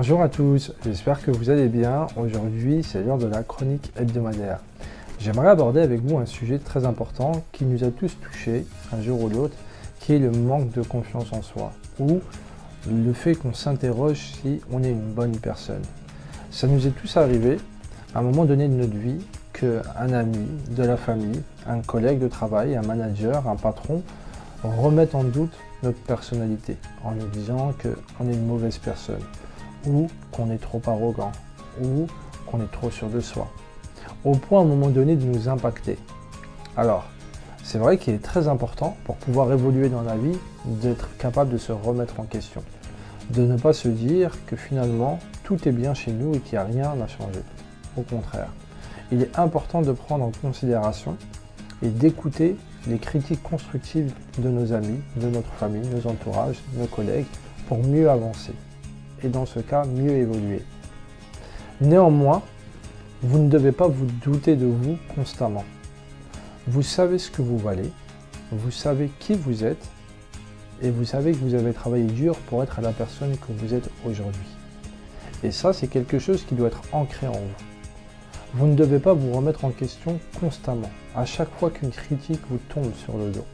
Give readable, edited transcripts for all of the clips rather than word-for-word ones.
Bonjour à tous, j'espère que vous allez bien. Aujourd'hui, c'est l'heure de la chronique hebdomadaire. J'aimerais aborder avec vous un sujet très important qui nous a tous touchés, un jour ou l'autre, qui est le manque de confiance en soi, ou le fait qu'on s'interroge si on est une bonne personne. Ça nous est tous arrivé, à un moment donné de notre vie, qu'un ami, de la famille, un collègue de travail, un manager, un patron, remettent en doute notre personnalité, en nous disant qu'on est une mauvaise personne, ou qu'on est trop arrogant, ou qu'on est trop sûr de soi, au point à un moment donné de nous impacter. Alors, c'est vrai qu'il est très important pour pouvoir évoluer dans la vie d'être capable de se remettre en question, de ne pas se dire que finalement tout est bien chez nous et qu'il n'y a rien à changer. Au contraire, il est important de prendre en considération et d'écouter les critiques constructives de nos amis, de notre famille, nos entourages, nos collègues, pour mieux avancer et dans ce cas, mieux évoluer. Néanmoins, vous ne devez pas vous douter de vous constamment. Vous savez ce que vous valez, vous savez qui vous êtes et vous savez que vous avez travaillé dur pour être la personne que vous êtes aujourd'hui. Et ça, c'est quelque chose qui doit être ancré en vous. Vous ne devez pas vous remettre en question constamment, à chaque fois qu'une critique vous tombe sur le dos.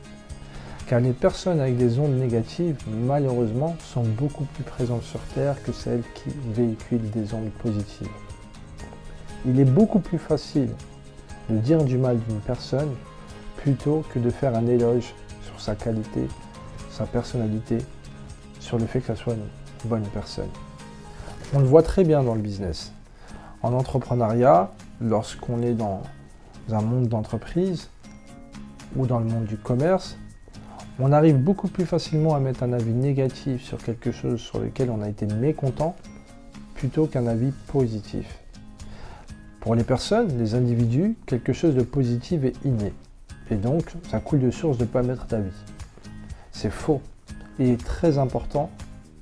Car les personnes avec des ondes négatives, malheureusement, sont beaucoup plus présentes sur Terre que celles qui véhiculent des ondes positives. Il est beaucoup plus facile de dire du mal d'une personne plutôt que de faire un éloge sur sa qualité, sa personnalité, sur le fait que ça soit une bonne personne. On le voit très bien dans le business. En entrepreneuriat, lorsqu'on est dans un monde d'entreprise ou dans le monde du commerce, on arrive beaucoup plus facilement à mettre un avis négatif sur quelque chose sur lequel on a été mécontent plutôt qu'un avis positif. Pour les personnes, les individus, quelque chose de positif est inné. Et donc, ça coule de source de ne pas mettre d'avis. C'est faux. Il est très important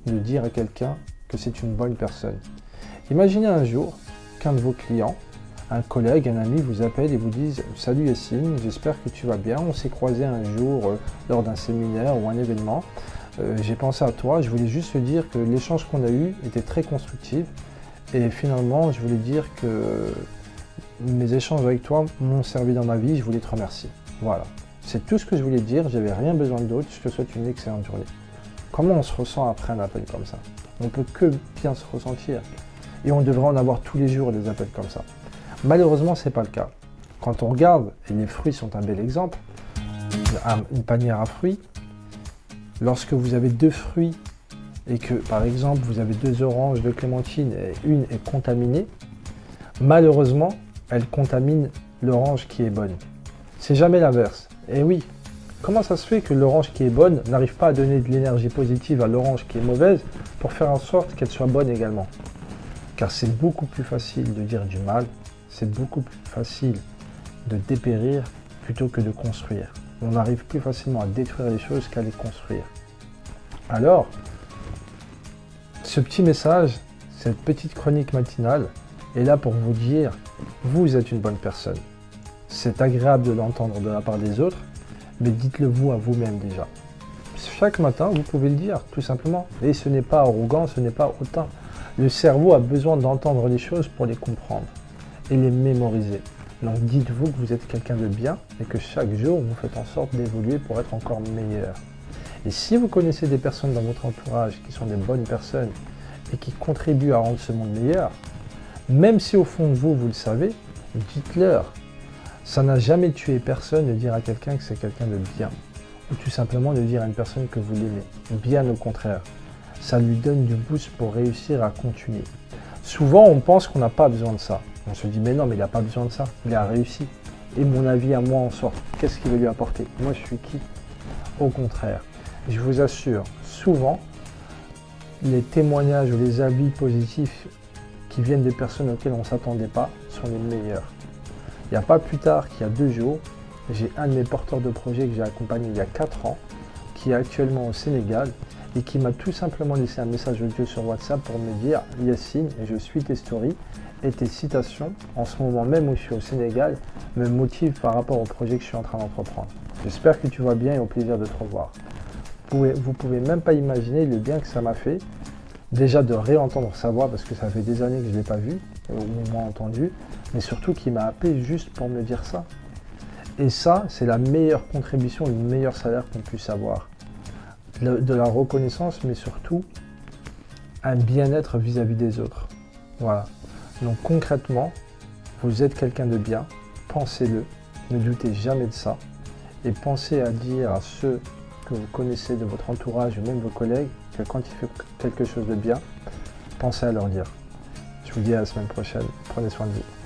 de dire à quelqu'un que c'est une bonne personne. Imaginez un jour qu'un de vos clients, un collègue, un ami vous appelle et vous dise « Salut Yassine, j'espère que tu vas bien. On s'est croisé un jour lors d'un séminaire ou un événement. J'ai pensé à toi. Je voulais juste te dire que l'échange qu'on a eu était très constructif. Et finalement, je voulais dire que mes échanges avec toi m'ont servi dans ma vie. Je voulais te remercier. » Voilà. C'est tout ce que je voulais te dire. J'avais rien besoin d'autre. Je te souhaite une excellente journée. Comment on se ressent après un appel comme ça? On ne peut que bien se ressentir. Et on devrait en avoir tous les jours des appels comme ça. Malheureusement, ce n'est pas le cas. Quand on regarde, et les fruits sont un bel exemple, une panière à fruits, lorsque vous avez 2 fruits et que, par exemple, vous avez 2 oranges, 2 clémentines et une est contaminée, malheureusement, elle contamine l'orange qui est bonne. C'est jamais l'inverse. Et oui, comment ça se fait que l'orange qui est bonne n'arrive pas à donner de l'énergie positive à l'orange qui est mauvaise pour faire en sorte qu'elle soit bonne également? Car c'est beaucoup plus facile de dire du mal, c'est beaucoup plus facile de dépérir plutôt que de construire. On arrive plus facilement à détruire les choses qu'à les construire. Alors, ce petit message, cette petite chronique matinale est là pour vous dire, vous êtes une bonne personne. C'est agréable de l'entendre de la part des autres, mais dites-le vous à vous-même déjà. Chaque matin, vous pouvez le dire, tout simplement. Et ce n'est pas arrogant, ce n'est pas hautain. Le cerveau a besoin d'entendre les choses pour les comprendre et les mémoriser. Donc dites-vous que vous êtes quelqu'un de bien et que chaque jour, vous faites en sorte d'évoluer pour être encore meilleur. Et si vous connaissez des personnes dans votre entourage qui sont des bonnes personnes et qui contribuent à rendre ce monde meilleur, même si au fond de vous, vous le savez, dites-leur. Ça n'a jamais tué personne de dire à quelqu'un que c'est quelqu'un de bien. Ou tout simplement de dire à une personne que vous l'aimez. Bien au contraire. Ça lui donne du boost pour réussir à continuer. Souvent, on pense qu'on n'a pas besoin de ça. On se dit, mais non, mais il n'a pas besoin de ça. Il a réussi. Et mon avis à moi en sort. Qu'est-ce qu'il va lui apporter? Moi, je suis qui? Au contraire. Je vous assure, souvent, les témoignages ou les avis positifs qui viennent des personnes auxquelles on ne s'attendait pas sont les meilleurs. Il n'y a pas plus tard qu'il y a 2 jours, j'ai un de mes porteurs de projet que j'ai accompagné il y a 4 ans, qui est actuellement au Sénégal et qui m'a tout simplement laissé un message audio sur WhatsApp pour me dire « Yassine, je suis tes stories et tes citations, en ce moment même où je suis au Sénégal, me motivent par rapport au projet que je suis en train d'entreprendre. J'espère que tu vas bien et au plaisir de te revoir. » Vous pouvez même pas imaginer le bien que ça m'a fait déjà de réentendre sa voix parce que ça fait des années que je ne l'ai pas vu, ou moins entendu, mais surtout qu'il m'a appelé juste pour me dire ça. Et ça, c'est la meilleure contribution, le meilleur salaire qu'on puisse avoir. De la reconnaissance, mais surtout un bien-être vis-à-vis des autres. Voilà. Donc concrètement, vous êtes quelqu'un de bien, pensez-le, ne doutez jamais de ça, et pensez à dire à ceux que vous connaissez de votre entourage ou même vos collègues que quand il fait quelque chose de bien, pensez à leur dire. Je vous dis à la semaine prochaine, prenez soin de vous.